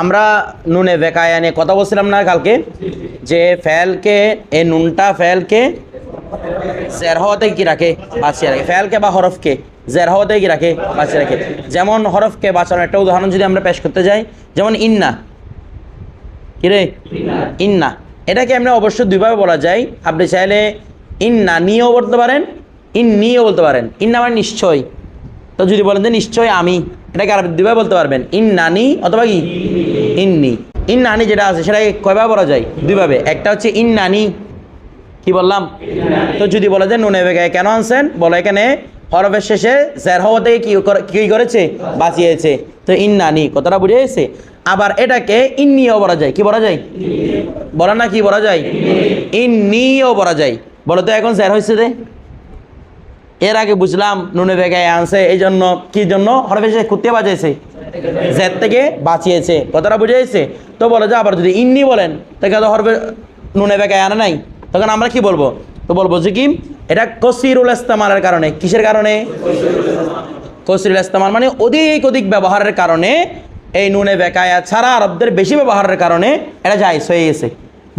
আমরা নুনে বেকায়া নিয়ে কথা বলছিলাম না কালকে, যে ফেলকে এই নুনটা ফেলকে জের হওয়াতে কি রাখে, বাঁচিয়ে রাখে। ফেলকে বা হরফকে জের হওয়াতে কি রাখে, বাঁচিয়ে রাখে। যেমন হরফকে বাঁচানোর একটা উদাহরণ যদি আমরা পেশ করতে যাই, যেমন ইন্না, কি রে ইন্না, এটাকে এমনি অবশ্যই দুইভাবে বলা যায়। আপনি চাইলে ইন্না নিও বলতে পারেন, ইন্নিও বলতে পারেন। ইন্না মানে নিশ্চয়, তো যদি বলেন যে নিশ্চয় আমি, এটাকে আর দুইভাবে বলতে পারবেন, ইন্নানি অথবা কি ইন্নি। ইন্নানি যেটা আছে সেটাকে কয়ভাবে বলা যায়, দুইভাবে। একটা হচ্ছে ইন্নানি, কি বললাম, তো যদি বলে যে নুনে বেগায় কেন আনছেন, বলে এখানে হরফের শেষে জের হওয়া থেকে কি করেছে, বাঁচিয়েছে, তো ইন্নানি কথাটা বুঝে গেছে। আবার এটাকে ইন্নিও বলা যায়, কি বলা যায়, বলা না কি বলা যায়, ইন্নিও বলা যায়। বলো তো এখন জের হয়েছে যে, এর আগে বুঝলাম নুনে বেগায় আনছে এই জন্য, কি জন্য হরফের শেষে কুত্তে বাজাইছে, জের থেকে বাঁচিয়েছে, কথাটা বুঝে গেছে। তো বলে যে আবার যদি ইন্নি বলেন তাহলে হরফে নুনে বেগায় আনে নাই, তখন আমরা কি বলবো, তো বলবো যে কি এটা কসিরুল ইস্তেমালের কারণে। কিসের কারণে, কসিরুল ইস্তেমাল মানে অধিক অধিক ব্যবহারের কারণে, এই নুনে বেকায়া ছাড়া আরবদের বেশি ব্যবহারের কারণে এটা জায়েজ হয়ে গেছে।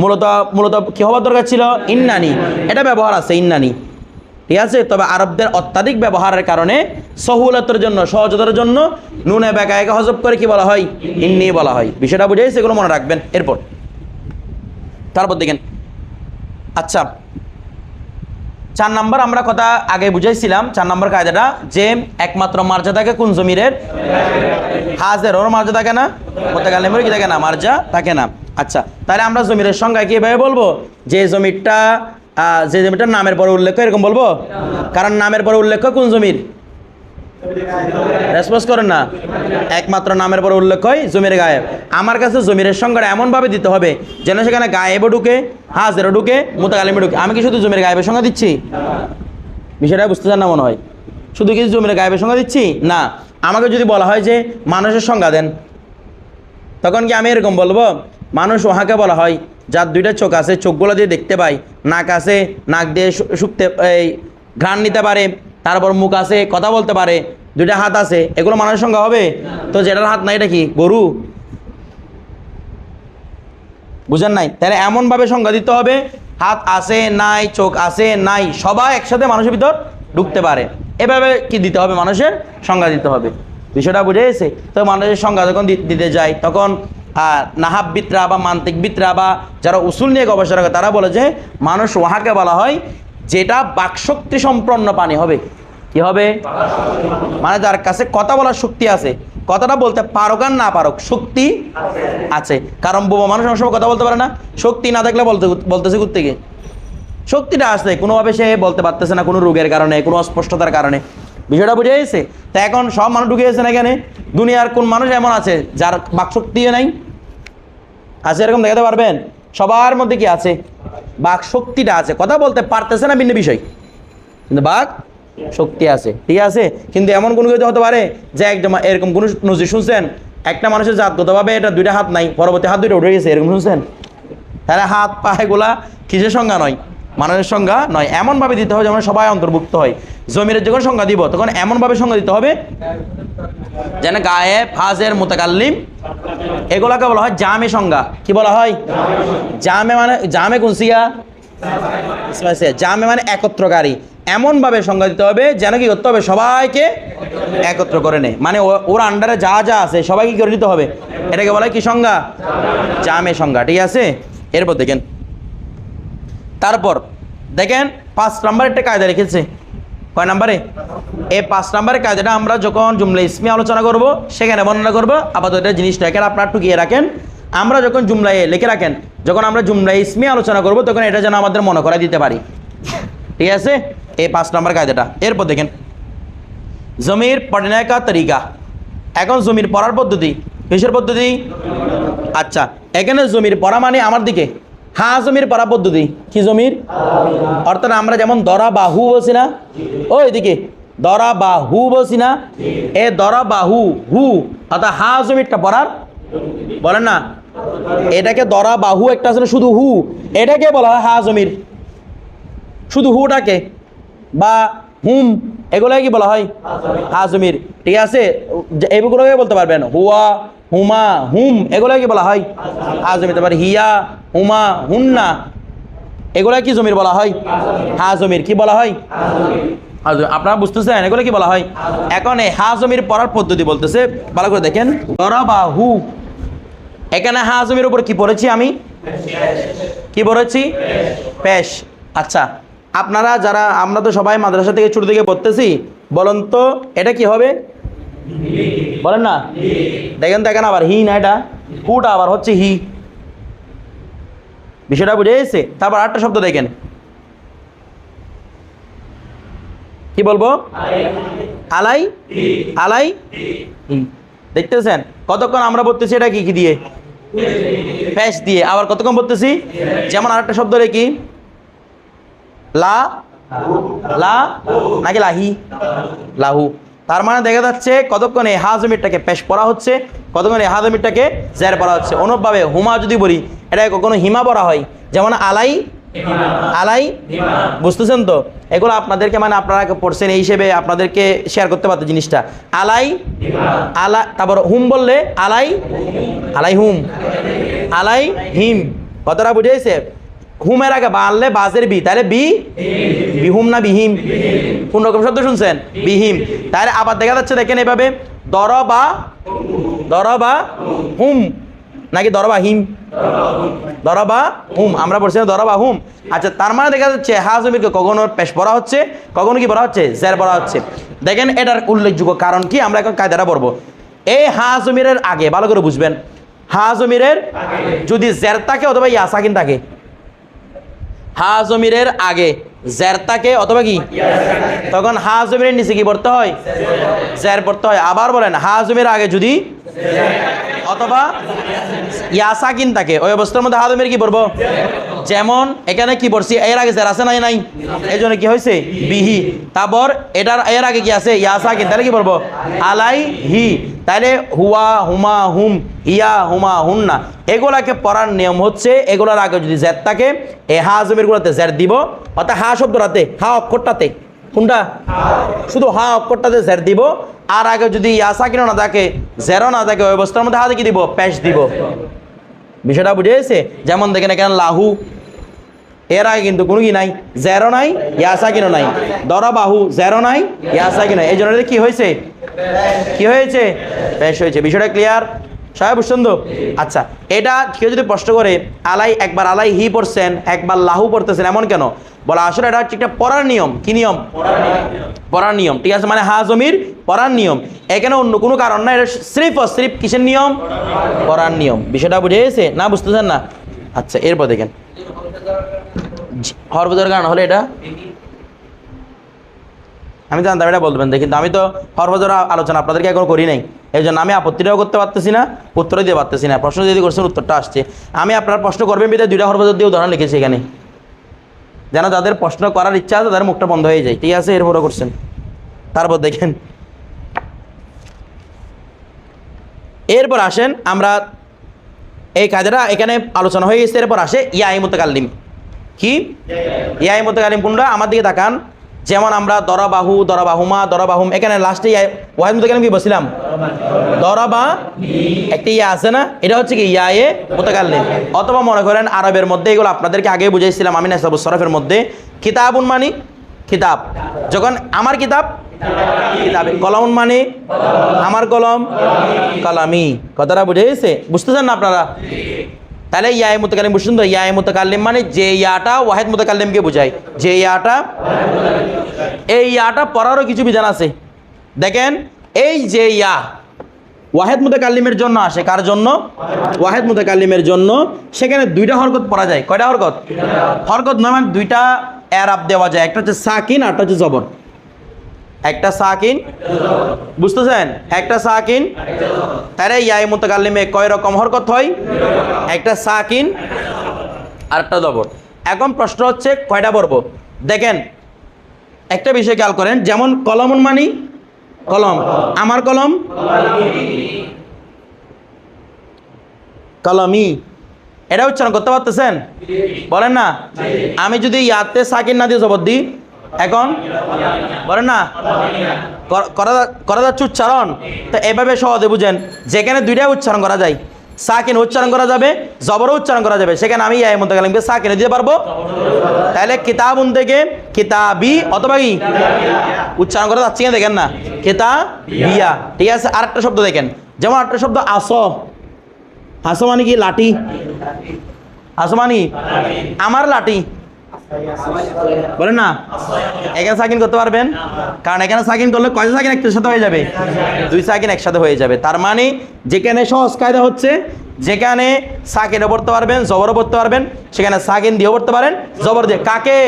মূলত মূলত কি হওয়ার দরকার ছিল, ইন্নানি, এটা ব্যবহার আছে ইন্নানি, ঠিক আছে। তবে আরবদের অত্যাধিক ব্যবহারের কারণে সহুলতের জন্য, সহজতার জন্য নুনে বেকায়াকে হজব করে কি বলা হয়, ইন্নি বলা হয়। বিষয়টা বুঝে গেছে, এগুলো মনে রাখবেন। এরপর তারপর দেখেন, আচ্ছা 4 নম্বর আমরা কথা আগে বুঝাইছিলাম, 4 নম্বর কায়দাটা, যে একমাত্র মার্জা থাকে কোন জমিরের, হাজের ওর মার্জা থাকে না, মুতাকাল্লিমের কি থাকে না, মার্জা থাকে না। আচ্ছা, তাহলে আমরা জমিরের সংজ্ঞা কিভাবে বলবো, যে জমিরটা নামের পরে উল্লেখ, এরকম বলবো, কারণ নামের পরে উল্লেখ কোন জমির, রেসপন্স করেন না, একমাত্র নামের পরে উল্লেখ হয় জমির গায়েব। আমার কাছে জমিরের সংজ্ঞাটা এমনভাবে দিতে হবে যেন সেখানে গায়েবও ঢুকে, হাজেরও ঢুকে, মুতাকাল্লিমও ঢুকে। আমি কি শুধু জমির গায়েবের সংজ্ঞা দিচ্ছি, বিষয়টা বুঝতে চান না মনে হয়, শুধু কি জমির গায়েবের সংজ্ঞা দিচ্ছি না। আমাকে যদি বলা হয় যে মানুষের সংজ্ঞা দেন, তখন কি আমি এরকম বলবো, মানুষ ওহাকে বলা হয় যার 2টা চোখ আছে, চোখগুলো দিয়ে দেখতে পাই, নাক আছে, নাক দিয়ে শুকতে এই ঘ্রাণ নিতে পারে, তারপর মুখ আছে, কথা বলতে পারে, 2টা হাত আছে, এগুলো মানুষের সংজ্ঞা হবে? তো যেটার হাত নাই এটা কি, গরু? বুঝেন নাই? তাহলে এমনভাবে সংজ্ঞা দিতে হবে, হাত আছে নাই, চোখ আছে নাই, সবাই একসাথে মানুষের ভিতর ঢুকতে পারে, এভাবে কি দিতে হবে, মানুষের সংজ্ঞা দিতে হবে। বিষয়টা বুঝে গেছে? তো মানুষের সংজ্ঞা যখন দিতে যায়, তখন নাহাববিদরা বা মান্তিকবিদরা বা যারা উসুল নিয়ে গবেষণা করে, তারা বলে যে মানুষ ওহাকে বলা হয় যেটা বাকশক্তি সম্পন্ন প্রাণী হবে। কি হবে? মানে যার কাছে কথা বলার শক্তি আছে, কথাটা বলতে পারুক আর না পারুক, শক্তি আছে। কারণ বোবা মানুষ অনেক সময় কথা বলতে পারে না, শক্তি না থাকলে বলতেছে কোত্থেকে, শক্তিটা আসছে, কোনোভাবে সে বলতে পারতেছে না, কোনো রোগের কারণে, কোনো অস্পষ্টতার কারণে। বিষয়টা বুঝে গেছে? তা এখন সব মানুষ ঢুকে গেছে না এখানে, দুনিয়ার কোন মানুষ এমন আছে যার বাকশক্তিও নাই? আছে এরকম দেখাতে পারবেন? সবার মধ্যে কি আছে? বাক শক্তিটা আছে, কথা বলতে পারতেছে না ভিন্ন বিষয়, কিন্তু বাক শক্তি আছে, ঠিক আছে। কিন্তু এমন কোনো কিছু হতে পারে যে একদম এরকম কোনো নজির শুনছেন, একটা মানুষের জাতগতভাবে এটা 2টা হাত নাই, পরবর্তী হাত 2টা উঠে গেছে, এরকম শুনছেন? তাহলে হাত পা এগুলা কিসের সংজ্ঞা নয়, মানুষের সংজ্ঞা নয়। এমনভাবে দিতে হবে যেমন সবাই অন্তর্ভুক্ত হয়। জমিরের যখন সংজ্ঞা দিব তখন এমনভাবে সংজ্ঞা দিতে হবে যেন গায়েব, হাজের, মুতাকাল্লিম এগুলাকে বলা হয় জামে সংজ্ঞা। কি বলা হয়? জামে মানে জামে কুনসিয়া, জামে মানে একত্রকারী। এমনভাবে সংজ্ঞা দিতে হবে যেন কি করতে হবে, সবাইকে একত্র করে নেয়, মানে ওর আন্ডারে যা যা আছে সবাইকে করে দিতে হবে। এটাকে বলা হয় কি সংজ্ঞা? জামে সংজ্ঞা, ঠিক আছে। এরপর দেখেন, তারপর দেখেন 5 নম্বর একটা কায়দা রেখেছে। কয় নম্বরে? এই 5 নম্বরের কায়দাটা আমরা যখন জুমলা ইসমি আলোচনা করব সেখানে বর্ণনা করব। আপাতত এটা জিনিসটা এখানে আপনারা টুকিয়ে রাখেন। আমরা যখন জুমলায় লিখে রাখেন, যখন আমরা জুমলা ইসমি আলোচনা করব তখন এটা যেন আমাদের মনে করাই দিতে পারি, ঠিক আছে। এই 5 নম্বর কায়দাটা। এরপর দেখেন জমির পড়নে কা তরিকা। এখন জমির পড়ার পদ্ধতি, কিসের পদ্ধতি? আচ্ছা, এখানে জমির পড়া মানে আমার দিকে হা জমির পড়া পদ্ধতি। কি জমির? অর্থাৎ আমরা যেমন দরা বাহু বলছি না, ওই দিকে দরা বাহু বলছি না, এ দরা বাহু হু, অর্থাৎ হা জমিরটা পড়ার, বলেন না, এটাকে দরা বাহু একটা আছে না শুধু হু, এটাকে বলা হয় হা জমির, শুধু হুটাকে, বা হুম এগুলোকে কি বলা হয়? হা জমির, ঠিক আছে। এগুলোকে বলতে পারবেন হুয়া, হুমা হুম, এগুলা কি বলা হয়? হা জমির। তারপর হিয়া হুমা হুন্না, এগুলা কি জমির বলা হয়? হা জমির। কি বলা হয়? আপনারা বুঝতেছেন এগুলো কি বলা হয়? এখন এই হা জমির পড়ার পদ্ধতি বলতেছে, ভালো করে দেখেন। দরাবাহু, এখানে হা জমির উপর কি পড়েছি আমি? কি পড়েছি? পেশ। আচ্ছা, আপনারা যারা, আমরা তো সবাই মাদ্রাসা থেকে ছোট থেকে পড়তেছি, বলেন তো এটা কি হবে? বলেন না। দেখেন দেখেন, আবার হি না, এটা হুটা আবার হচ্ছে হি। বিষয়টা বুঝে গেছে? তারপর আরেকটা শব্দ দেখেন, কি বলবো? আলাই আলাই হি। দেখতেছেন কতক্ষণ আমরা বলতেছি এটা কি কি দিয়ে? পেশ দিয়ে। আবার কতক্ষণ বলতেছি? যেমন আরেকটা শব্দ রে কি, লা লা নাকি লাহি, লাহু। তার মানে দেখা যাচ্ছে কতক্ষণে হা জমিরটাকে পেশ পড়া হচ্ছে, কতক্ষণে হা জমিরটাকে জের পড়া হচ্ছে। অনুরূপভাবে হুমা যদি বলি, এটা কখনো হিমা পড়া হয়, যেমন আলাই আলাই। বুঝতেছেন তো? এগুলো আপনাদেরকে, মানে আপনারা পড়ছেন এই হিসেবে আপনাদেরকে শেয়ার করতে পারতো জিনিসটা। আলাই আলা, তারপর হুম বললে আলাই আলাই হুম, আলাই হিম। কতটা বুঝেছে? হুমের আগে বা আনলে বাজের বি, তাহলে বি বিহুম না বিহিম? কোন রকম শব্দ শুনছেন? বিহিম। তাহলে আবার দেখা যাচ্ছে, দেখেন এভাবে, দরবা দরবা হুম নাকি দরবা হিম? দরবা হুম, আমরা বলছি না দরবা হুম। আচ্ছা, তার মানে দেখা যাচ্ছে হা জমিরকে কখনো পেশ পড়া হচ্ছে, কখনো কি পড়া হচ্ছে? জের পড়া হচ্ছে। দেখেন এটার উল্লেখযোগ্য কারণ কি, আমরা এখন কায়দাটা পড়বো। এই হা জমিরের আগে ভালো করে বুঝবেন, হা জমিরের যদি জের থাকে অথবা ইয়া সাকিন থাকে, হা জমিরের আগে জের থাকে অথবা কি, তখন হা জমিরের নিচে কি পড়তে হয়? জের পড়তে হয়। আবার বলেন, হা জমির আগে যদি অথবা ইয়া সাকিন থাকে, ওই অবস্থার মধ্যে হা জমির কি পড়বো? যেমন এখানে কি পড়ছি, এর আগে জের আছে নাই? নাই, এই জন্য কি হয়েছে? বিহি। তারপর এটার এর আগে কি আছে? ইয়া সাকিন, তাহলে কি পড়বো? আলাই হি। তাহলে হুয়া হুমা হুম, ইয়া হুমা হুন্না, এগুলাকে পড়ার নিয়ম হচ্ছে, এগুলোর আগে যদি জের থাকে, এই হা জমির গুলোতে জের দিব, অর্থাৎ হা শব্দটাতে, হা অক্ষরটাতে, কোনটা? শুধু হা অক্ষরটাতে জের দিব। আর আগে যদি ইয়া সাকিনও না থাকে, জেরও না থাকে, ওই অবস্থার মধ্যে হাতে কি দিব? পেশ দিব। বিষয়টা বুঝে গেছে? যেমন দেখেন এখানে লাহু, এর আগে কিন্তু কোনো কি নাই, জেরো নাই, ইয়া সাকিনও নাই। দরাবাহু, জেরো নাই, ইয়া সাকিন নাই, এই জন্য কি হয়েছে? কি হয়েছে? পেশ হয়েছে। বিষয়টা ক্লিয়ার? সবাই বুঝছেন তো? আচ্ছা, এটা কেউ যদি প্রশ্ন করে, আলাই একবার আলাই হি পড়ছেন, একবার লাহু পড়তেছেন, এমন কেন? বলা আসলে এটা হচ্ছে একটা পড়ার নিয়ম। কি নিয়ম? পড়ার নিয়ম। ঠিক আছে, মানে হা জমির পড়ার নিয়ম, এখানে অন্য কোনো কারণ না। এটা সিরিফ ও সিরিফ কিসের নিয়ম? পড়ার নিয়ম। বিষয়টা বুঝে গেছে না? বুঝতেছেন না? আচ্ছা, এরপর দেখেন, হরফজের কারণ হলে এটা আমি জানতাম এটা বলবেন, কিন্তু আমি তো হরফজের আলোচনা আপনাদেরকে এখন করি নাই, এই জন্য আমি আপত্তিটাও করতে পারতেছি না, উত্তরও দিতে পারতেছি না। প্রশ্ন যদি করছেন উত্তরটা আসছে, আমি আপনার প্রশ্ন করবেন বিধায় দুইটা হরফজের দিয়ে উদাহরণ লিখেছি এখানে, যেন যাদের প্রশ্ন করার ইচ্ছা আছে তাদের মুখটা বন্ধ হয়ে যায়। ঠিক আছে, এরপরও করছেন। তারপর দেখেন, এরপর আসেন আমরা এই কায়দাটা এখানে আলোচনা হয়ে গেছে। এরপর আসে ইয়াই মুতাকাল্লিম। কি ইয়াই মুতাকাল্লিম কোনটা? আমার দিকে তাকান। যেমন আমরা দরাবাহু, দরাবাহুমা, দরাবাহুম, এখানে লাস্টে ওয়াহিদ মুতাকাল্লিম কি বলছিলাম? দরাবা, একটা ইয়া আছে না, এটা হচ্ছে কি ইয়ায়ে মুতাকাল্লিম। অথবা মনে করেন আরবের মধ্যে, এগুলো আপনাদেরকে আগে বুঝাইছিলাম আমি নাসাবুস সরফের মধ্যে, কিতাবুন মানে কিতাব, যখন আমার কিতাব কিতাবে, কলমুন মানে আমার কলম, কলামি। কথাটা বুঝে গেছে? বুঝতেছেন না আপনারা? তাহলে ইয়ায়ে মুতাকাল্লিম বুঝছেন তো? ইয়ায়ে মুতাকাল্লিম মানে যে ইয়াটা ওয়াহিদ মুতাকাল্লিমকে বোঝায়, যে ইয়াটা, এই ইয়াটা পড়ারও কিছু বিধান আছে। দেখেন, এই যে ইয়া ওয়াহিদ মুতাকাল্লিমের জন্য আসে, কার জন্য? ওয়াহিদ মুতাকাল্লিমের জন্য। সেখানে দুইটা হরকত পড়া যায়। কয়টা হরকত? হরকত নয়, মানে দুইটা এরাব দেওয়া যায়, একটা হচ্ছে সাকিন আর একটা হচ্ছে জবর। একটা সাকিন, বুঝতেছেন? একটা সাকিন। তাহলে ইয়ায়ে মুতাকাল্লিমে কয় রকম হরকত হয়? একটা সাকিন আর একটা জবর। এখন প্রশ্ন হচ্ছে কয়টা পড়ব? দেখেন একটা বিষয় খেয়াল করেন, যেমন কলমুন মানি কলম, আমার কলম, কলমি, এটা উচ্চারণ করতে পারতেছেন? বলেন না। আমি যদি ইয়াতে সাকিন না দিয়ে জবর দিই, এখন বলেন না করা যাচ্ছে উচ্চারণ। তো এভাবে সহজে বুঝেন, যেখানে দুইটাই উচ্চারণ করা যায়, সাকিন উচ্চারণ করা যাবে, জবরও উচ্চারণ করা যাবে, সেখানে আমি ইয়া মুতাকাল্লিমকে সাকিনে দিতে পারবো। তাহলে কিতাবুন থেকে কিতাবি অথবা কি উচ্চারণ করা যাচ্ছে কিনা দেখেন না, কিতাবিয়া। ঠিক আছে, আরেকটা শব্দ দেখেন, যেমন আরেকটা শব্দ আসো। আসো মানে কি? লাঠি। আসো মানে আমার লাঠি, বলেন না। এখানে সাকিন করতে পারবেন? কারণ এখানে সাকিন করলে কয়টা সাকিন একসাথে হয়ে যাবে? 2 সাকিন একসাথে হয়ে যাবে। তার মানে যেখানে সহজ কায়দা হচ্ছে, যেখানে সাকিনও পড়তে পারবেন, জবরও পড়তে পারবেন, সেখানে সাকিন দিয়েও পড়তে পারেন, জবর দিয়ে। কাকে?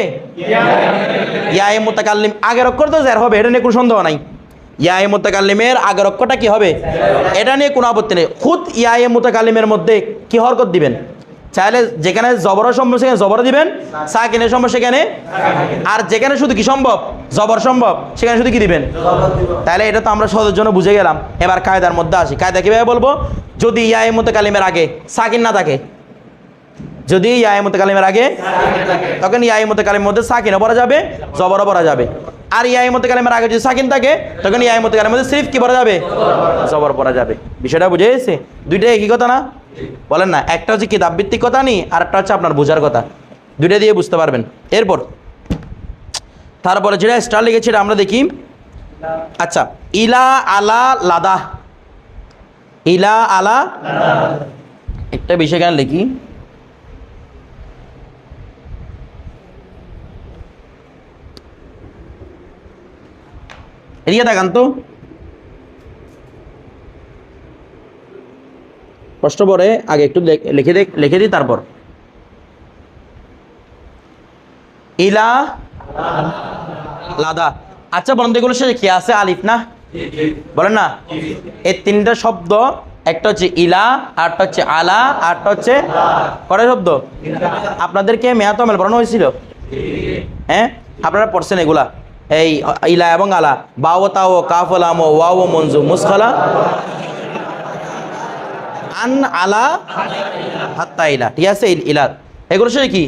ইয়া মুতাকাল্লিম। আগের অক্ষর তো জের হবে, এটা নিয়ে কোনো সন্দেহ নাই। ইয়া মুতাকাল্লিমের আগের অক্ষরটা কি হবে, এটা নিয়ে কোনো আপত্তি নেই। খুদ ইয়া মুতাকাল্লিমের মধ্যে কি হরকত দিবেন? চাইলে যেখানে জবর সম্ভব সেখানে জবর দিবেন, সাকিনের সম্ভব সেখানে, আর যেখানে শুধু কি সম্ভব, জবর সম্ভব, সেখানে শুধু কি দিবেন। তাহলে এটা তো আমরা সহজের জন্য বুঝে গেলাম। এবার কায়দার মধ্যে আসি। কায়দা কিভাবে বলবো? যদি ইয়া মুতাকাল্লিমের আগে সাকিন না থাকে, যদি ইয়া মুতাকাল্লিমের আগে, তখন ইয়া মুতাকাল্লিমের মধ্যে সাকিনও পড়া যাবে, জবরও পড়া যাবে। আর ইয়া মুতাকাল্লিমের আগে যদি সাকিন থাকে, তখন ইয়া মুতাকাল্লিমের মধ্যে সিরিফ কি পড়া যাবে, জবর পড়া যাবে। বিষয়টা বুঝে গেছে? দুইটাই একই কথা না? বলেন না। একটা হচ্ছে কিতাব ভিত্তিক কথা নি, আর একটা হচ্ছে আপনার বোঝার কথা। দুইটা দিয়ে বুঝতে পারবেন। এরপর তারপরে যেটা স্টার লিখেছে এটা আমরা দেখি। আচ্ছা, ইলা আলা লাদা। ইলা আলা, একটা বিষয় কেন লিখি, এদিকে দেখান তো। কষ্ট পরে আগে একটু লিখে দিই, তারপর ইলা লাদা। আচ্ছা বন্ধু, এগুলো শেষে কি আছে? আলিফ না? বলেন না। এই তিনটা শব্দ, একটা হচ্ছে ইলা, আরটা হচ্ছে আলা, আরটা হচ্ছে কটা শব্দ? আপনাদেরকে মেয়াতমেল পড়ানো হয়েছিল? হ্যাঁ, আপনারা পড়ছেন এগুলা। এই ইলা এবং আলা, বাও তাও কাফলাম ওয়াও মনজু মুসখালা আন আলা হাত্তা ইলা। ঠিক আছে, ইলা এগুলো শেষে কি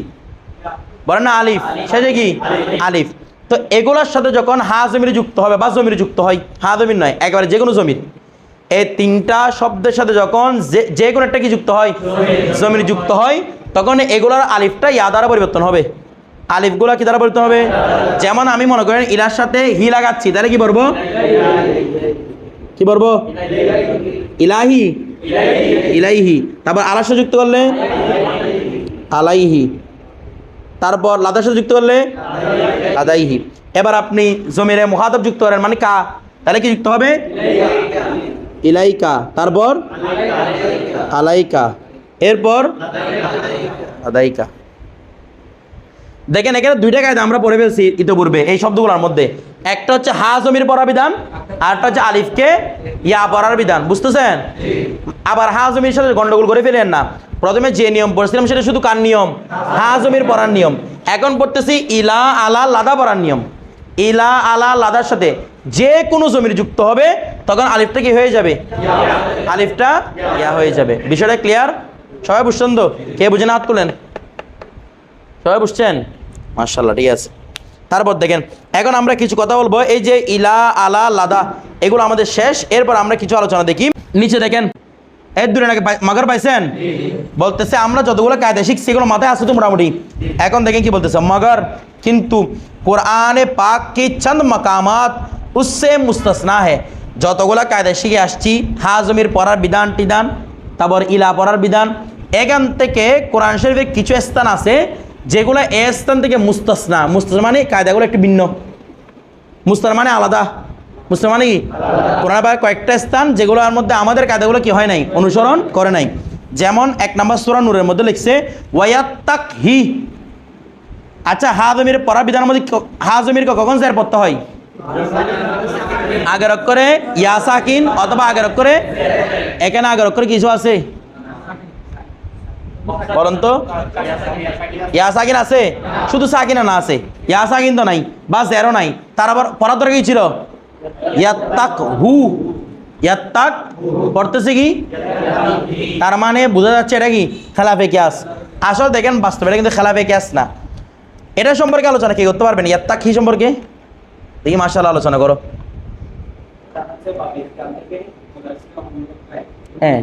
বলেন না? আলিফ। শেষে কি? আলিফ। তো এগুলোর সাথে যখন হা জমির যুক্ত হবে বা জমির যুক্ত হয়, হা জমির নয়, একেবারে যে কোনো জমির, এই তিনটা শব্দের সাথে যখন যে কোনো একটা কি যুক্ত হয়, জমির যুক্ত হয়, তখন এগুলোর আলিফটা ইয়া দ্বারা পরিবর্তন হবে। আলিফগুলা কি দ্বারা পরিবর্তন হবে? যেমন আমি মনে করেন ইলার সাথে হি লাগাচ্ছি, তাহলে কি বলবো? কি বলবো? ইলাহি, ইলাইহি। তারপর আলার সাথে যুক্ত করলে আলাইহি। তারপর লাদার সাথে যুক্ত করলে লাদাইহি। এবার আপনি জমিরে মুখাতাব যুক্ত করেন, মানে কা, তাহলে কি যুক্ত হবে? ইলাইকা। তারপর আলাইকা, এরপর আদাইকা। দেখেন এখানে দুইটা কায়দা আমরা পড়ে ফেলছি ইতিপূর্বে এই শব্দগুলোর মধ্যে। একটা হচ্ছে হা জমির পড়ার বিধান, আর একটা হচ্ছে আলিফকে ইয়া পড়ার বিধান। বুঝতেছেন? আবার হা জমির সাথে গন্ডগোল করে ফেলেন না। প্রথমে যে নিয়ম পড়ছিলাম সেটা শুধু কার নিয়ম? হা জমির পড়ার নিয়ম। এখন পড়তেছি ইলা আলা লাদা পড়ার নিয়ম। ইলা আলা লাদার সাথে যে কোনো জমির যুক্ত হবে, তখন আলিফটা কি হয়ে যাবে? আলিফটা ইয়া হয়ে যাবে। বিষয়টা ক্লিয়ার? সবাই বুঝছেন তো? কে বুঝে না হাত তুলেন। সবাই বুঝছেন? মাশাআল্লাহ, ঠিক আছে। তারপর দেখেন, এখন আমরা কিছু কথা বলবো। এই যে ইলা আলা লাদা এগুলো আমাদের শেষ। এরপর আমরা কিছু আলোচনা দেখি। নিচে দেখেন, এর দূরে নাকি মাগার পাইছেন? বলতেছে আমরা যতগুলো কায়দা শিখছি এগুলো মাথায় আসছে তো মোটামুটি। এখন দেখেন কি বলতেছে, মগর কিন্তু কোরআনে পাক কি চন্দ মাকামাত উসসে মুস্তাসনা है। যতগুলো কায়দা শিখে আসছি, হা জমির পড়ার বিধান টিধান, তারপর ইলা পড়ার বিধান, এখান থেকে কোরআন শরীফের কিছু স্থান আছে যেগুলো এ স্থান থেকে মুস্তাসনা। মুস্তাসনা মানে কায়দাগুলো একটু ভিন্ন, মুস্তাসনা মানে আলাদা। মুস্তাসনা মানে কি? কোরআন পাকের কয়েকটা স্থান যেগুলোর মধ্যে আমাদের কায়দাগুলো কি হয় নাই, অনুসরণ করে নাই। যেমন 1 নম্বর সূরা নূরের মধ্যে লিখছে ওয়ায়াত্তাক হি। আচ্ছা, হা জমির পড়ার বিধানের মধ্যে হা জমির কখন জের পড়তে হয়? আগের অক্ষরে ইয়া সাকিন অথবা আগের অক্ষরে, এখানে আগের অক্ষরে কিছু আছে বলেন তো? ইয়া সাকিন আছে? শুধু সাকিন না আছে, ইয়া সাকিন তো নাই বা জেরও নাই। তার আবার পড়ার দরকার কি ছিল? ইয়াত্তাক হু। ইয়াত্তাক পড়তেছে কি? তার মানে বোঝা যাচ্ছে এটা কি খেলাফে কিয়াস। আসলে দেখেন বাস্তবে এটা কিন্তু খেলাফে কিয়াস না। এটা সম্পর্কে আলোচনা কি করতে পারবেন? ইয়াত্তাকি সম্পর্কে দেখি মাশাআল্লাহ আলোচনা করো। হ্যাঁ,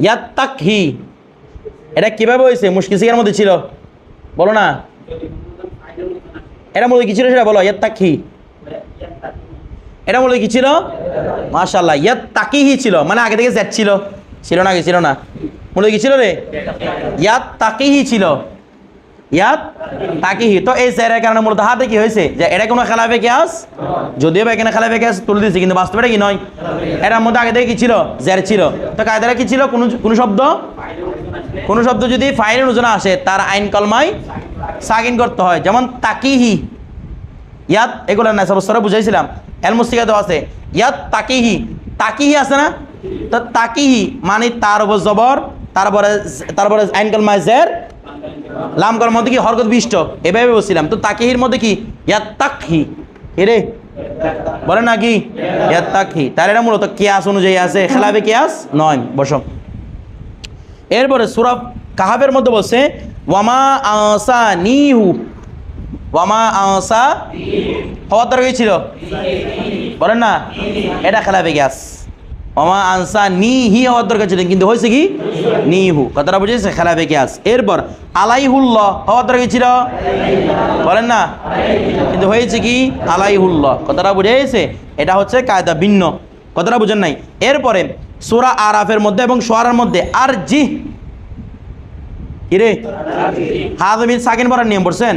ইয়াত্তাকি এটা কিভাবে হয়েছে? মুশকিলের মধ্যে ছিল, বলো না। এটা মূলত কি ছিল সেটা বলো। ইয়াত্তাকি এটা মূলত কি ছিল? মাশাআল্লাহ, ইয়াত্তাকিহি ছিল, মানে আগে থেকে জেড ছিল, ছিল না? ছিল না, মূলত কি ছিল রে? ইয়াত্তাকিহি ছিল, ইয়াত্তাকিহি। তো এই জেরের কারণে মূলত হাতে কি হয়েছে যে এটা কোনো খেলাফে কিয়াস, যদিও বা এখানে খেলাফে কিয়াস তুলে দিয়েছে, কিন্তু বাস্তবে এটা কি নয়, এটার মধ্যে আগে থেকে কি ছিল? জের ছিল। তো কায়দাটা কি ছিল? কোন শব্দ যদি ফাইলের নুজনা আসে তার আইন কলমায় সাকিন করতে হয়, যেমন তাকিহি, ইয়াত, এগুলো না সব স্তরে বুঝাইছিলাম, এল মুস্তিকা দেওয়া আছে। ইয়াত তাকিহি, তাকিহি আছে না? তো তাকিহি মানে তার উপর জবর, তারপরে আইন কলমায় জের, লাম কলমার মধ্যে কি হরকত বিষ্ট, এভাবে বলছিলাম। তো তাকিহির মধ্যে কি? ইয়াত্তাকি, রে বলে না কি? ইয়াত্তাকি। তার এটা মূলত কিয়াস অনুযায়ী আছে, খেলাফে কিয়াস নয়। বসো। এরপরে সূরা কাহাফের মধ্যে বলছে ওয়ামা আসানিহু, ওয়ামা আসা হওয়ার দরকার ছিল, বলেন না, এটা খেলাফে কিয়াস। ওয়ামা আনসা নিহি হওয়ার দরকার ছিল, কিন্তু হয়েছে কি? নিহু। কথাটা বুঝেছে? খেলাফে কিয়াস। এরপর আলাইহুল্লাহ হওয়ার দরকার ছিল, বলেন না, কিন্তু হয়েছে কি? আলাইহুল্লাহ। কথাটা বুঝেছে? এটা হচ্ছে কায়দা ভিন্ন। কথাটা বুঝেন নাই? এরপরে সূরা আরাফের মধ্যে এবং শুআরার মধ্যে আর জি, কিরে হাজমির সাকিন পড়ার নিয়ম পড়ছেন,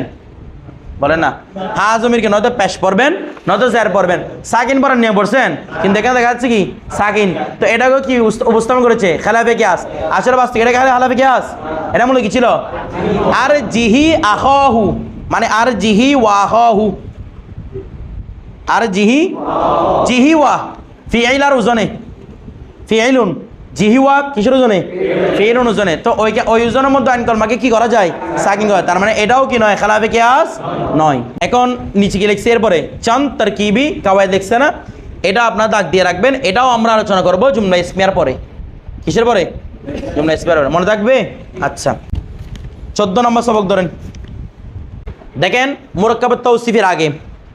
বলেন না। হাজমিরকে নয়তো পেশ পড়বেন, নয়তো জের পড়বেন। সাকিন পড়ার নিয়ম পড়ছেন, কিন্তু এখানে দেখা যাচ্ছে কি? সাকিন। তো এটাকে কি উপস্থাপন করেছে? খেলাফে কিয়াস। আসলে বাস্তবে এটা খেলাফে কিয়াস। এটা মূলত কি ছিল? আর জিহি আখাহু, মানে আর জিহি ওয়াহু, আর জিহি, জিহি ওয়া ফিআইল আর ওজনে, ফিআইলুন, জিহিওয়া কিসের ওজনে? ফিআইলুন ওজনে। তো ওই ওজনের মধ্যে আইন কলমাকে কি করা যায়? সাকিন করা। তার মানে এটাও কি নয়? খেলাফে কিয়াস নয়। এখন নিচে কি লিখছে? এরপরে চান তারকিবি কাওয়াইদ লিখছে না, এটা আপনার দাগ দিয়ে রাখবেন। এটাও আমরা আলোচনা করব জুমলা ইসমিয়ার পরে। কিসের পরে? জুমলা ইসমিয়ার পরে, মনে থাকবে? আচ্ছা, 14 নম্বর সবক ধরেন। দেখেন, মুরাক্কাবাত তাওসিফের আগে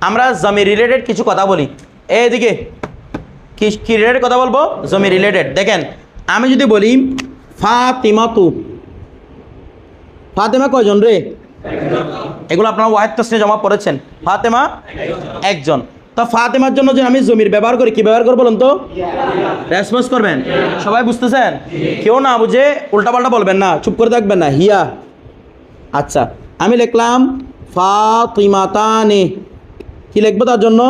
আমরা জমির রিলেটেড কিছু কথা বলি। এইদিকে কি রিলেটেড কথা বলবো? জমি রিলেটেড। দেখেন, আমি যদি বলি ফাতিমাতু, ফাতেমা কয়জন রে? এগুলো আপনারা ওয়াহিদ তাসনিয়া জমা পড়েছেন। ফাতেমা একজন। তো ফাতেমার জন্য যে আমি জমির ব্যবহার করি, কি ব্যবহার করবো বলুন তো? রেসপন্স করবেন। সবাই বুঝতেছেন? কেউ না বুঝে উল্টাপাল্টা বলবেন না, চুপ করে থাকবেন না। হিয়া। আচ্ছা, আমি লিখলাম ফাতিমাতানি, কি লিখবো তার জন্য?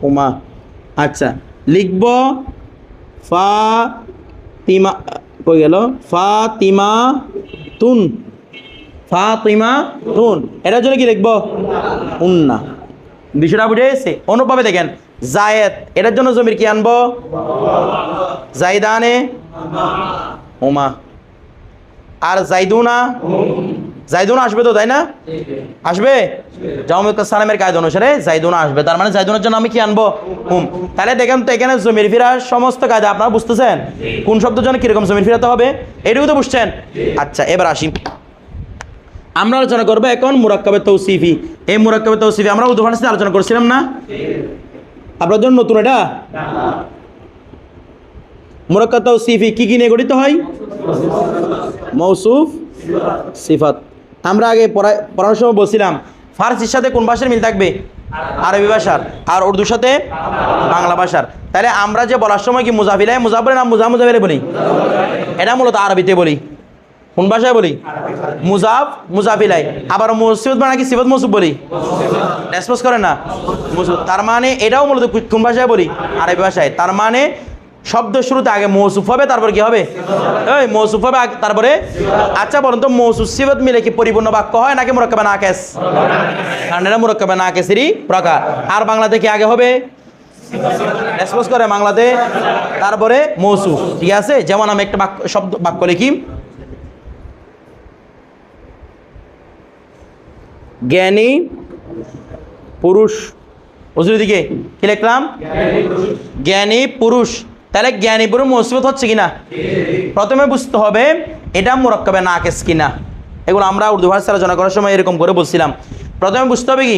উমা। আচ্ছা, লিখব ফাতিমা, কই গেল? ফাতিমাতুন, ফাতিমাতুন, এটার জন্য কি লিখব? উন্না। বিষয়টা বুঝে গেছে? অনুপাবে দেখেন, জায়েদ, এটার জন্য জমির কি আনবো? জাইদানে উমা। আর জাইদুনা, জাইদুনা আসবে তো, তাই না? আসবে। জাওমিত সালামের কায়দা অনুসারে জাইদুনা আসবে। তার মানে জাইদুনের জন্য আমি কি আনবো? হুম। তাহলে দেখেন তো এখানে জমির ফিরার সমস্ত কায়দা আপনারা বুঝতেছেন? কোন শব্দের জন্য কিরকম জমির ফিরাতে হবে, এটুকু তো বুঝছেন? আচ্ছা, এবার আসি, আমরা আলোচনা করবো এখন মুরাক্কাবে তাওসিফি। এই মুরাক্কাবে তাওসিফি আমরা উদাহরণের সাথে আলোচনা করছিলাম না? আপনার জন্য নতুন এটা? মুরাক্কাব তাওসিফি কি কি নিয়ে গঠিত হয়? মৌসুফ, সিফাত। আমরা আগে পড়ার সময় বলছিলাম ফার্সির সাথে কোন ভাষার মিল থাকবে? আরবি ভাষার। আর উর্দুর সাথে বাংলা ভাষার। তাহলে আমরা যে বলার সময় কি মুজাফিলাই মুজাফরে না মুজাফিরে বলি? এটা মূলত আরবিতে বলি। কোন ভাষায় বলি? মুজাফ, মুজাফিলাই। আবার মুসিবত মানে কি সিফাত মৌসুফ বলি? রেসপন্স করে না? মুসুফ। তার মানে এটাও মূলত কোন ভাষায় বলি? আরবি ভাষায়। তার মানে শব্দ শুরুতে আগে মৌসুফ হবে, তারপর কি হবে? এই মৌসুফ হবে তারপরে। আচ্ছা বলুন তো, মৌসুফ সিফাত মিলে কি পরিপূর্ণ বাক্য হয় নাকি মুরাক্কাবে নাকিস? কারণ এটা মুরাক্কাবে নাকিসেরই প্রকার। আর বাংলাতে কি আগে হবে? রেসপন্স করে বাংলাতে, তারপরে মৌসুফ। ঠিক আছে? যেমন আমি একটা বাক্য লিখি, জ্ঞানী পুরুষ। বুঝলি দিকে কি লিখলাম? জ্ঞানী পুরুষ। তাহলে জ্ঞানী পুরুষ মৌসুফ হচ্ছে কিনা? প্রথমে বুঝতে হবে এটা মুরাক্কাবে নাকিস কিনা। এগুলো আমরা উর্দু ভাষা আলোচনা করার সময় এরকম করে বলছিলাম। প্রথমে বুঝতে হবে কি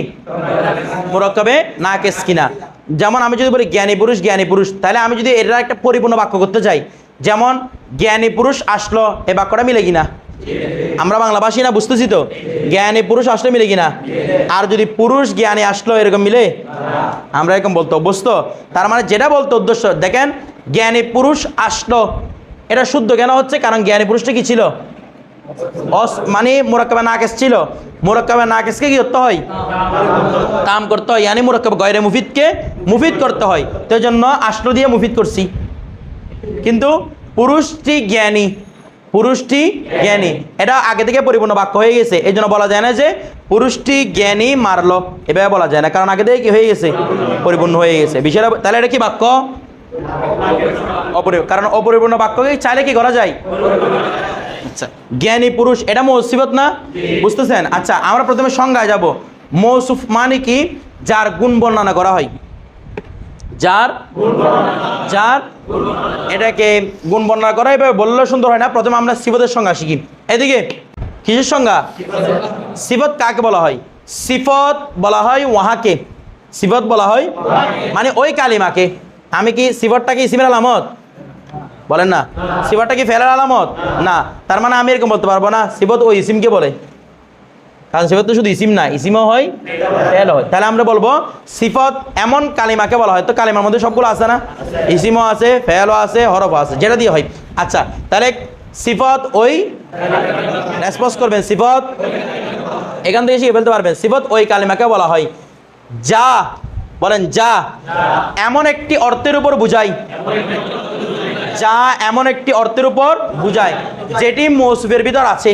মুরাক্কাবে নাকিস কিনা। যেমন আমি যদি বলি জ্ঞানী পুরুষ, তাহলে আমি যদি এটা একটা পরিপূর্ণ বাক্য করতে চাই, যেমন জ্ঞানী পুরুষ আসলো, এই বাক্যটা মিলে কিনা? আমরা বাংলাভাষী না, বুঝতেছি তো, জ্ঞানী পুরুষ আসলে মিলে কিনা? আর যদি পুরুষ জ্ঞানী আসলো এরকম মিলে? আমরা এরকম বলতে অভ্যস্ত। তার মানে যেটা বলতে উদ্দেশ্য, দেখেন জ্ঞানী পুরুষ আসলো, এটা শুদ্ধ কেন হচ্ছে? কারণ জ্ঞানী পুরুষটা কি ছিল? মানে মুরাক্কাবে নাকিস ছিল। মুরাক্কাবে নাকিসকে কি করতে হয়? তাম করতে হয়, মানে মুরাক্কাবে গয়রে মুফিদকে মুফিদ করতে হয়। তো এই জন্য আসলো দিয়ে মুফিদ করছি। কিন্তু পুরুষটি জ্ঞানী, এটা আগে থেকে পরিপূর্ণ বাক্য হয়ে গেছে। এই জন্য বলা যায় না যে পুরুষটি জ্ঞানী মারলো, এভাবে বলা যায় না, কারণ আগে থেকে কি হয়ে গেছে? পরিপূর্ণ হয়ে গেছে বিষয়টা। তাহলে এটা কি বাক্য? কারণ অপরিপূর্ণ বাক্যকে চাইলে কি করা যায়? আচ্ছা, জ্ঞানী পুরুষ এটা মৌসিফত না, বুঝতেছেন? আচ্ছা, আমরা প্রথমে সংজ্ঞায় যাব। মৌসুফ মানে কি? যার গুণ বর্ণনা করা হয়, যার এটাকে গুণ বর্ণনা করা। এভাবে বললে সুন্দর হয় না। প্রথমে আমরা সিফতের সংজ্ঞা শিখি। এদিকে কিসের সংজ্ঞা? সিফত কাকে বলা হয়? সিফত বলা হয় ওয়াহাকে, সিফত বলা হয় মানে ওই কালিমাকে। আমি কি সিফতটা কি ইসমের আলামত? বলেন না। সিফতটা কি ফেলের আলামত? না। তার মানে আমি এরকম বলতে পারবো না সিফত ওই ইসিমকে বলে, কারণ সিফত তো শুধু ইসিম না, ইসিমও হয়, ফেল হয়। তাহলে আমরা বলবো সিফত এমন কালিমাকে বলা হয়। তো কালিমার মধ্যে সবগুলো আছে না? ইসিমও আছে, ফেলও আছে, হরফও আছে, যেটা দিয়ে হয়। আচ্ছা, তাহলে সিফত ওই, রেসপন্স করবেন, সিফত এখান থেকে শিখে ফেলতে পারবেন। সিফত ওই কালিমাকে বলা হয় যা, বলেন যা এমন একটি অর্থের উপর বুঝায়, যা এমন একটি অর্থের উপর বুঝায় যেটি মৌসুফের ভিতর আছে।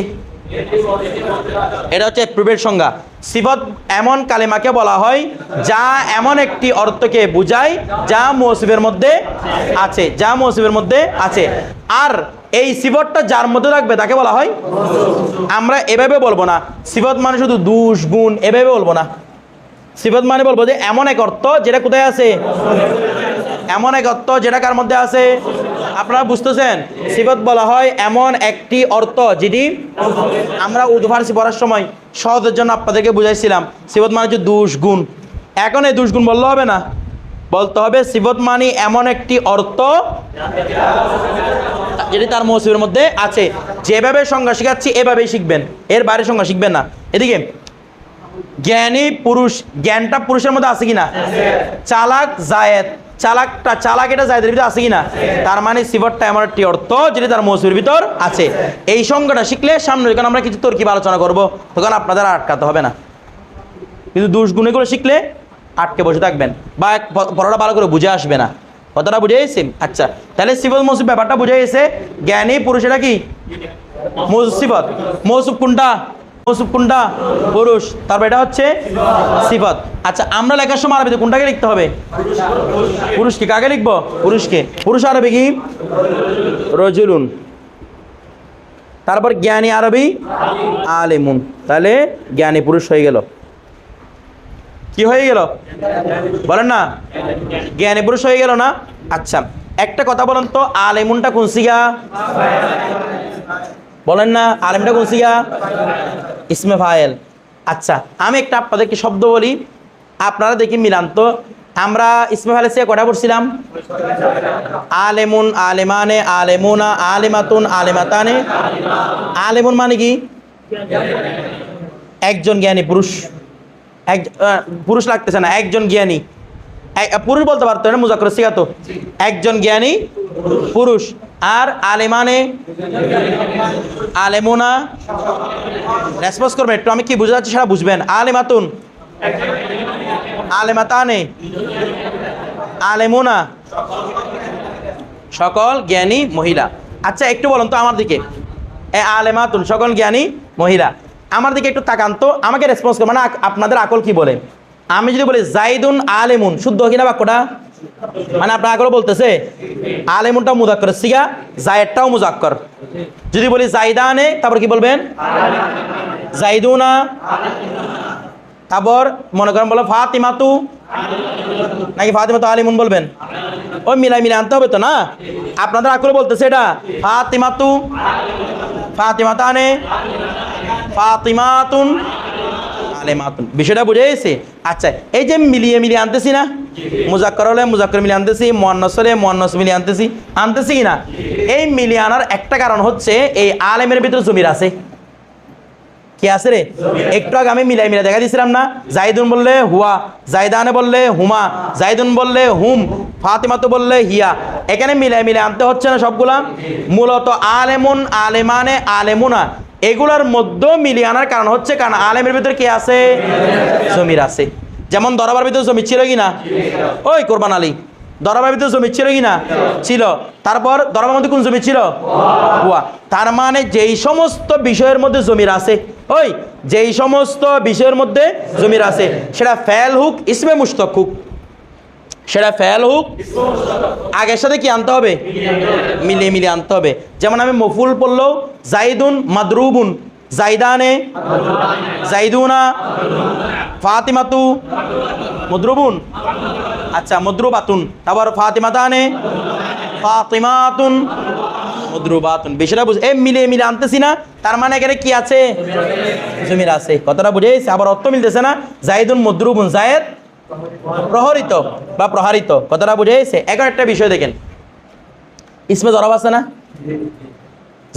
এটা হচ্ছে প্রুফের সংজ্ঞা। সিফত এমন কালিমাকে বলা হয় যা এমন একটি অর্থকে বুঝায় যা মৌসুফের মধ্যে আছে, যা মৌসুফের মধ্যে আছে। আর এই সিফতটা যার মধ্যে থাকবে তাকে বলা হয়। আমরা এভাবে বলবো না সিফত মানে শুধু দোষ গুণ, এভাবে বলবো না। সিফত মানে বলবো যে এমন এক অর্থ যেটা কোথায় আছে, এমন এক অর্থ যেটা কার মধ্যে আছে। আপনারা বুঝতেছেন? সিফত বলা হয় এমন একটি অর্থ যেটি আমরা উর্দু ফার্সি পড়ার সময় সহজের জন্য আপনাদেরকে বুঝাইছিলাম। সিফত মানে হচ্ছে দোষ গুণ। এখন এই দোষ গুণ বললে হবে না, বলতে হবে সিফত মানে এমন একটি অর্থ যেটি তার মৌসুফের মধ্যে আছে। যেভাবে সংজ্ঞা শিখাচ্ছি এভাবেই শিখবেন, এর বাইরে সংজ্ঞা শিখবেন না। এদিকে জ্ঞানী পুরুষ, জ্ঞানটা পুরুষের মধ্যে আছে কিনা? চালাক জায়েদ, চালাক এটা জায়েদের ভিতরে আছে কিনা? তার মানে সিফতটা এমন একটি অর্থ যেটি তার মৌসুফের ভিতর আছে। এই সংজ্ঞাটা শিখলে সামনে যখন আমরা কিছু তরকিব আলোচনা করব তখন আপনাদের আটকাতে হবে না। কিন্তু দোষ গুণগুলো শিখলে আটকে বসে থাকবেন বা পড়াটা ভালো করে বুঝে আসবে না। কথাটা বুঝে গেছে? আচ্ছা, তাহলে সিফত মৌসুফ ব্যাপারটা বুঝে গেছে। জ্ঞানী পুরুষ এটা কি সিফত। মৌসুফ কোনটা? মৌসুফ কোনটা? পুরুষ। তারপর এটা হচ্ছে সিফত। আচ্ছা, আমরা লেখার সময় আরবিতে কোনটাকে লিখতে হবে? পুরুষকে। কাকে লিখবো? পুরুষকে। পুরুষ আরবি কি? রজুলুন। তারপর জ্ঞানী আরবি আলিমুন। তাহলে জ্ঞানী পুরুষ হয়ে গেল। কি হয়ে গেল বলেন না? জ্ঞানী পুরুষ হয়ে গেল না? আচ্ছা, একটা কথা বলেন তো, আলিমুনটা কোন সিগা? বলেন না, আলিমটা কোন সিগা? ইসমে ফাইল। আচ্ছা, আমি একটা আপনাদেরকে শব্দ বলি, আপনারা দেখি মিলান তো। আমরা ইসমে ফাইলের সিগা কটা পড়ছিলাম? আলেমুন, আলেমানে, আলেমুনা, আলেমাতুন, আলেমাতানে। আলেমুন মানে কি? একজন জ্ঞানী পুরুষ। পুরুষ লাগতেছে না, একজন জ্ঞানী। পুরুষ বলতে পারতো না, মুজাক্কর সিগা তো। একজন জ্ঞানী পুরুষ। আর আলেমানে, আলেমুনা, রেসপন্স করবেন একটু, আমি কি বুঝতে যাচ্ছি সেটা বুঝবেন। আলেমাতুন, আলেমাতানে, আলেমুনা, সকল জ্ঞানী মহিলা। আচ্ছা, একটু বলুন তো আমার দিকে, আলেমাতুন সকল জ্ঞানী মহিলা, আমার দিকে একটু তাকান তো, আমাকে রেসপন্স করবেন। মানে আপনাদের আকল কি বলে? আমি যদি বলি জাইদুন আলেমুন, শুদ্ধ কিনা বাক্যটা? মানে আপনার আকল বলতেছে আলেমুনটা মুজাক্কর সিগা, জায়েদটাও মুজাক্কর। যদি বলি জাইদানে, তারপর কি বলবেন? জাইদুনা। তারপর মনে করেন বলো ফাতিমাতু, নাকি ফাতিমাতু আলিমুন বলবেন? ওই মিলাই আনতে হবে তো না? আপনাদের আকল বলতেছে এটা ফাতিমাতু, ফাতিমাতানে, ফাতিমাতুন আলেমাতুন। বিষয়টা বুঝে গেছে? আচ্ছা, এই যে মিলিয়ে মিলিয়ে আনতেছি না, মুজাক্কর হলে মুজাক্কর মিলিয়ে আনতেছি, মুয়ান্নাস হলে মুয়ান্নাস মিলিয়ে আনতেছি কি না? এই মিলিয়ে আনার একটা কারণ হচ্ছে এই আলেমের ভিতরে জমির আছে। কি আছে রে? একটু আগে আমি মিলাই দেখা দিয়েছিলাম না? জাইদুন বললে হুয়া, জাইদানে বললে হুমা, জাইদুন বললে হুম, ফাতিমাতু বললে হিয়া। এখানে মিলাই আনতে হচ্ছে না সবগুলা? মূলত আলেমুন, আলেমানে, আলেমুনা এগুলার মধ্যে মিলিয়ে আনার কারণ হচ্ছে কারণ আলেমের ভিতরে কি আছে? জমির আছে। যেমন দরবার ভিতরে জমি ছিল কি না? ওই কোরবান আলী, দরবার ভিতরে জমি ছিল কি না? ছিল। তারপর দরবার মধ্যে কোন জমি ছিল? হুয়া। তার মানে যেই সমস্ত বিষয়ের মধ্যে জমির আছে, ওই যেই সমস্ত বিষয়ের মধ্যে জমির আছে, সেটা ফেল হুক, ইসমে মুশতাক হুক, সেটা ফেল হুক আগের সাথে কি আনতে হবে? মিলিয়ে আনতে হবে। যেমন আমি মফুল পড়লো জাইদুন মাদরুবুন, জাইদানে, জাইদুনা, ফাতিমাতু মদরুবুন, আচ্ছা মদরুবাতুন, তারপর ফাতিমাতানে, ফাতিমাতুন মদরুবাতুন। বিষয়টা বুঝে এই মিলিয়ে আনতেছি না? তার মানে এখানে কি আছে? জমির আছে। কথাটা বুঝেছে? আবার অর্থ মিলতেছে না? জাইদুন মদরুবুন, জায়েদ প্রহরিত বা প্রহারিত। কথাটা বুঝেছে? এখন একটা বিষয় দেখেন, ইসমে জরাব আছে না?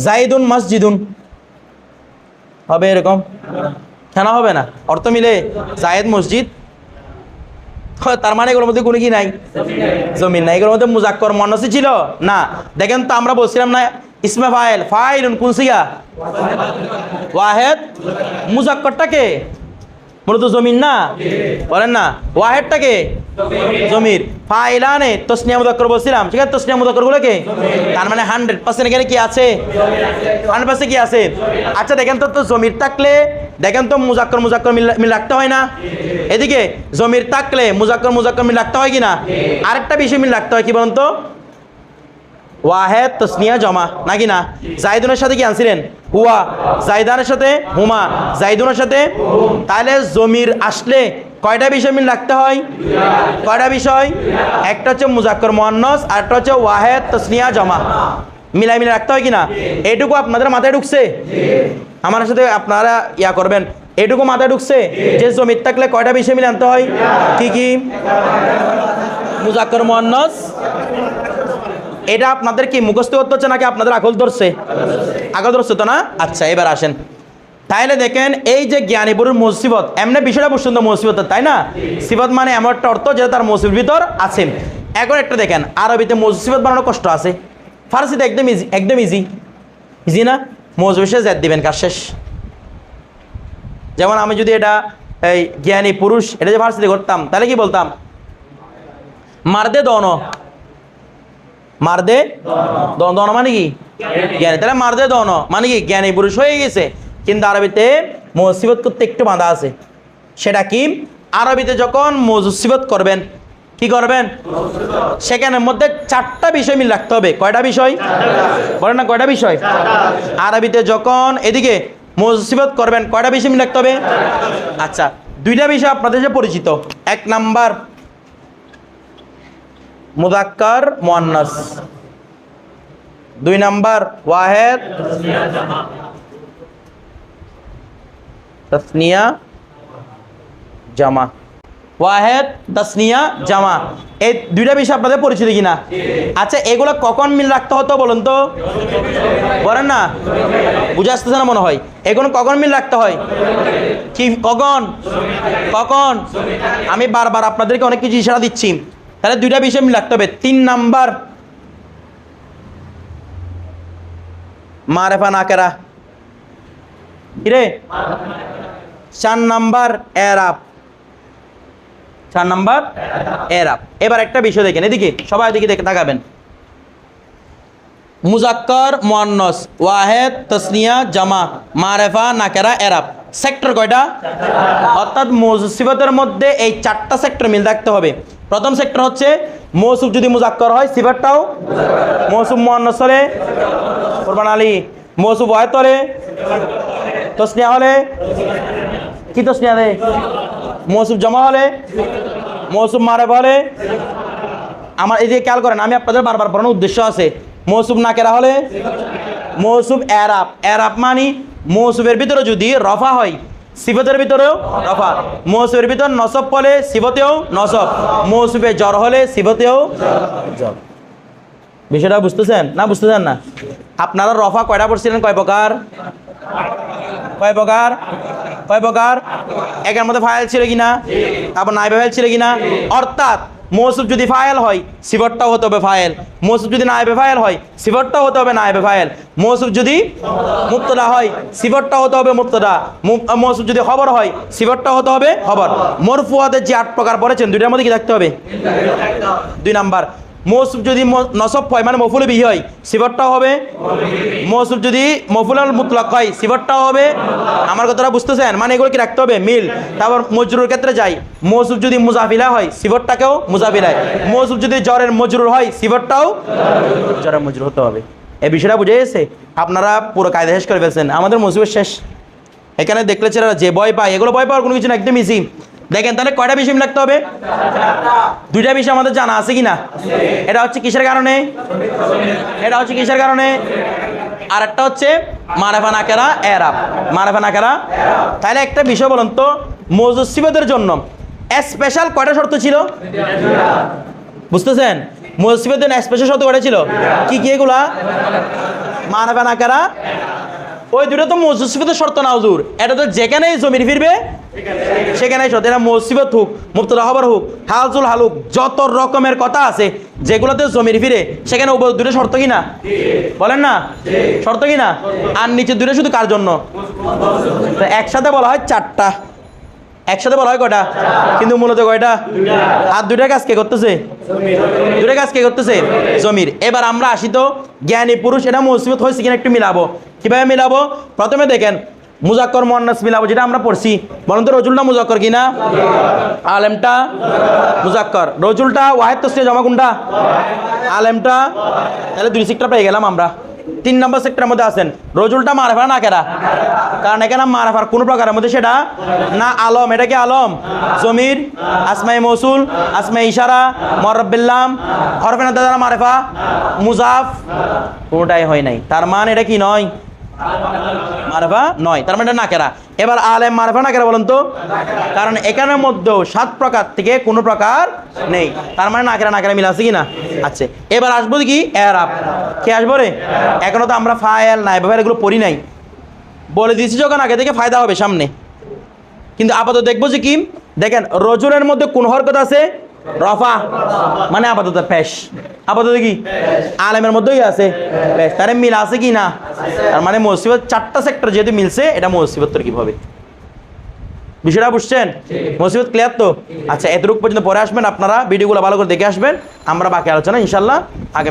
জাইদুন মসজিদুন হবে এরকম? কেন হবে না? অর্থ মিলে জায়েদ মসজিদ, তার মানে এগুলোর মধ্যে কোনো কি নাই? জমিন নাই। এগুলোর মধ্যে মুজাক্কর মুয়ান্নাসই ছিল না। দেখেন তো আমরা বলছিলাম না ইসমে ফাইল, ফাইলুন কোন সিগা? ওয়াহেদ। মুজাক্করটাকে মূলত জমিন না? বলেন না। ওয়াহেদটাকে জমির। ফাইলানে তসনিয়া মুজাক্কর বলছিলাম, ঠিক আছে? তসনিয়া মুজাক্করগুলোকে তার মানে 100% এখানে কি আছে? 100% কি আছে? আচ্ছা দেখেন তো জমির থাকলে দেখেন তো মুজাক্কর মিল রাখতে হয় না? এদিকে জমির থাকলে মুজাক্কর মিল রাখতে হয় কি না? আরেকটা বিষয় মিল রাখতে হয়, কি বলুন তো? ওয়াহেদ তসনিয়া জমা নাকি না? জাইদুনের সাথে কি আনছিলেন? হুয়া, জাইদানের সাথে হুমা, জাইদুনের সাথে। তাহলে জমির আসলে কয়টা বিষয় মিল রাখতে হয়? কয়টা বিষয়? একটা হচ্ছে মুজাক্কর মুয়ান্নাস, আর একটা হচ্ছে ওয়াহেদ তসনিয়া জমা। মিলাই রাখতে হয় কিনা? এইটুকু আপনাদের মাথায় ঢুকছে? আমার সাথে আপনারা ইয়া করবেন, এইটুকু মাথায় ঢুকছে যে জমির থাকলে কয়টা বিষয় মিলে আনতে হয়? কি কি? মুজাক্কর মুয়ান্নাস। এটা আপনাদের কি মুখস্থ করতে হচ্ছে নাকি আপনাদের আকল ধরছে? আকল ধরছে তো না? আচ্ছা এবার আসেন, তাইলে দেখেন এই যে জ্ঞানীপুরের মুসিবত, এমনি বিষয়টা পছন্দ মুসিবত, তাই না? সিবত মানে এমন একটা অর্থ যেটা তার মুসিবত ভিতর আছে। এখন একটা দেখেন, আরবিতে মুসিবত বানানো কষ্ট আছে, ফার্সিতে একদম ইজি না? মৌজুসে জেদ দিবেন, কাজ শেষ। যেমন আমি যদি এটা এই জ্ঞানী পুরুষ এটা যে ফার্সিতে করতাম, তাহলে কি বলতাম? মারদে দন, মারদে দন মানে কি? জ্ঞানী। তাহলে মারদে দন মানে কি? জ্ঞানী পুরুষ হয়ে গেছে। কিন্তু আরবিতে মুসিবত করতে একটু বাঁধা আছে। সেটা কি? আরবিতে যখন মুসিবত করবেন, কি করবেন? সেখানের মধ্যে 4টা বিষয় মিল রাখতে হবে। কয়টা বিষয়? বলেন না, কয়টা বিষয়? আরবিতে যখন এদিকে মুসিবত করবেন, কয়টা বিষয় মিল রাখতে হবে? আচ্ছা, 2টা বিষয় আপনাদের যে পরিচিত। 1 নাম্বার মুযাক্কার মুয়ান্নাস, 2 নাম্বার ওয়াহেদ তাসনিয়া জামা। ওয়াহেদ তাসনিয়া জামা, এই 2টা বিষয় আপনাদের পরিচিত কিনা? আচ্ছা, এগুলো কখন মিল রাখতে হতো বলুন তো? বলেন না, বুঝে আসতেছে না মনে হয়। এগুলো কখন মিল রাখতে হয়? কি কখন? কখন? আমি বারবার আপনাদেরকে অনেক কিছু ইশারা দিচ্ছি। তাহলে 2টা বিষয় মিল রাখতে হবে। 3 নাম্বার মারেফা নাকেরা, কিরে? 4 নাম্বার এরাব, 4 নাম্বার এরাব। এবার একটা বিষয় দেখেন, এদিকে সবাই এদিকে দেখে তাকাবেন। মুযাক্কার মুয়ান্নাস, ওয়াহেদ তাসনিয়া জামা, মারেফা নাকেরা এরাব, সেক্টর কয়টা? অর্থাৎ মুসিবতের মধ্যে এই 4টা সেক্টর মিল রাখতে হবে। প্রথম সেক্টর হচ্ছে মৌসুফ যদি মুযাক্কার হয় সিফাতটাও মৌসুফ মুয়ান্নাস হলে কুরবান আলী, মৌসুফ ওয়াহেদ হলে তাসনিয়া হলে কি? তাসনিয়া দে। মৌসুফ জামা হলে, মৌসুফ মারেফা হলে। আমার এই যে খেয়াল করেন, আমি আপনাদের বারবার পড়ানোর উদ্দেশ্য আছে। মৌসুফ নাকেরা হলে মৌসুফ এরাব, এরাব মানি মৌসুফের ভিতরে যদি রফা হয় সিফতের ভিতরেও রফা, মৌসুফের ভিতর নসব হলে সিফতেও নসব, মৌসুফে জ্বর হলে সিফতেও জ্বর। বিষয়টা বুঝতেছেন না? বুঝতেছেন না? আপনারা রফা কয়টা পড়ছিলেন? কয় প্রকার? কয় প্রকার? কয় প্রকার? একের মধ্যে ফাইল ছিল কিনা, তারপর নাইবে ফাইল ছিল কিনা। অর্থাৎ মৌসুফ যদি ফাইল হয় সিফতটাও হতে হবে ফাইল, মৌসুফ যদি নাইবে ফাইল হয় সিফতটাও হতে হবে নাইবে ফাইল, মৌসুফ যদি মুবতাদা হয় সিফতটাও হতে হবে মুবতাদা, মৌসুফ যদি খবর হয় সিফতটাও হতে হবে খবর। মরফুয়াদের যে 8 প্রকার পড়েছেন দুইটার মধ্যে কি থাকতে হবে? 2 নাম্বার। মৌসুফ যদি নসব হয় মানে মফুল বিহি হয় সিফতটাও হবে, মৌসুফ যদি মফুল মুতলাক হয় সিফতটাও হবে। আমার কথাটা বুঝতেছেন? মানে এগুলো কি রাখতে হবে? মিল। তারপর মজরুর ক্ষেত্রে যাই, মৌসুফ যদি মুজাফিলা হয় সিফতটাকেও মুজাফিলায়, মৌসুফ যদি জ্বরের মজরুর হয় সিফতটাও জ্বরের মজরুর হতে হবে। এই বিষয়টা বুঝে গেছে? আপনারা পুরো কায়দা শেষ করে ফেলছেন, আমাদের মৌসুফের শেষ। এখানে দেখলে ছেলেরা যে ভয় পায়, এগুলো ভয় পাওয়ার কোনো কিছু না, একদম ইজি। দেখেন তাহলে কয়টা বিষয় রাখতে হবে? 2টা বিষয় আমাদের জানা আছে কিনা? এটা হচ্ছে কিসের কারণে? এটা হচ্ছে কিসের কারণে? আর একটা হচ্ছে মারেফা নাকেরা এরাব, মারেফা নাকেরা। তাহলে একটা বিষয় বলুন তো, মওজুদ সিফাতের জন্য স্পেশাল কয়টা শর্ত ছিল? বুঝতেছেন? মওজুদ সিফাতের জন্য স্পেশাল শর্ত কয়টা ছিল? কি কি এগুলা? মারেফা নাকেরা। ওই দুটো তো মওজুদ সিফাতের শর্ত না হুজুর, এটা তো যেখানেই জমির ফিরবে সেখানেই শর্ত। এটা মওজুদ সিফাত হোক, মুবতাদা খবর হোক, হালজুল হালুক, যত রকমের কথা আছে যেগুলোতে জমির ফিরে সেখানে উপর দুটো শর্ত কিনা? বলেন না শর্ত কিনা? আর নিচে দুটো শুধু কার জন্য? একসাথে বলা হয় 4টা, একসাথে বলা হয় কয়টা? কিন্তু মূলত কয়টা? আর 2টা কাজ কে করতেছে? 2টা কাজ কে করতেছে? জমির। এবার আমরা আসি তো জ্ঞানী পুরুষ, এটা মৌসুফত হয়েছে কিনা একটু মিলাবো। কিভাবে মিলাবো? প্রথমে দেখেন মুজাক্কর মুয়ান্নাস মিলাবো, যেটা আমরা পড়ছি। বলুন তো রজুলটা মুজাক্কর কিনা? আলেমটা মুজাক্কর, রজুলটা ওয়াহিদ তাসনিয়া জমা কোনটা? আলেমটা। তাহলে 2 সেক্টর পেয়ে গেলাম আমরা। 3 নম্বর সেক্টরের মধ্যে আছেন রজুলটা মারেফা না কেরা? কারণ এখানে মারেফার কোনো প্রকারের মধ্যে সেটা না আলম। এটা কি আলম? জমির, আসমাই মৌসুল, আসমাই ইশারা, মুরাব্বিল্লাম, হরফে নাদা দ্বারা মারেফা, মুজাফ, কোনটাই হয় নাই। তার মানে এটা কি নয়? মারেফা নয়। তার মানে এটা নাকেরা। এবার আলেম মারেফা নাকেরা বলুন তো? কারণ এখানের মধ্যেও 7 প্রকার থেকে কোনো প্রকার নেই। তার মানে নাকেরা নাকেরা মিল আছে কিনা? আচ্ছা, এবার আসবো কি এরাব। কে আসবো রে? এখনো তো আমরা ফাইল নাইবা ফাইল এগুলো পড়ি নাই, বলে দিয়েছি যখন আগে থেকে ফায়দা হবে সামনে। কিন্তু আপাতত দেখবো যে কি, দেখেন রজুলের মধ্যে কোন হরকত আছে? রফা, মানে আপাতত পেশ। আপাতত কি আলেমের মধ্যেই আছে পেশ। তার মিল আছে কি না? তার মানে মুসিবত 4টা সেক্টর যেহেতু মিলছে, এটা মুসিবত তরকিব হবে। বিষয়টা বুঝছেন? মুসিবত ক্লিয়ার তো? আচ্ছা, এতটুকু পর্যন্ত পরে আসবেন আপনারা, ভিডিওগুলো ভালো করে দেখে আসবেন। আমরা বাকি আলোচনা ইনশাল্লাহ আগে